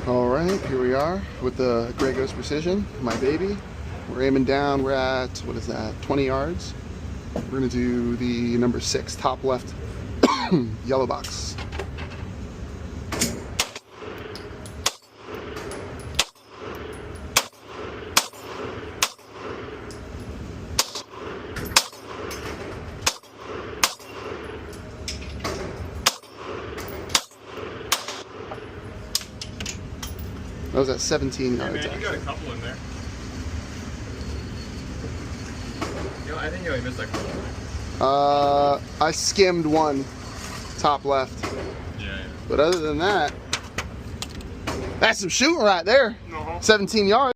All right, here we are with the Grey Ghost Precision, my baby. We're aiming down. We're at, what is that, 20 yards. We're gonna do the number 6 top left yellow box. That was at 17 yards. Hey man, you got a couple in there. You know, I think you only missed like one. I skimmed one top left. Yeah. But other than that, that's some shooting right there. 17 yards.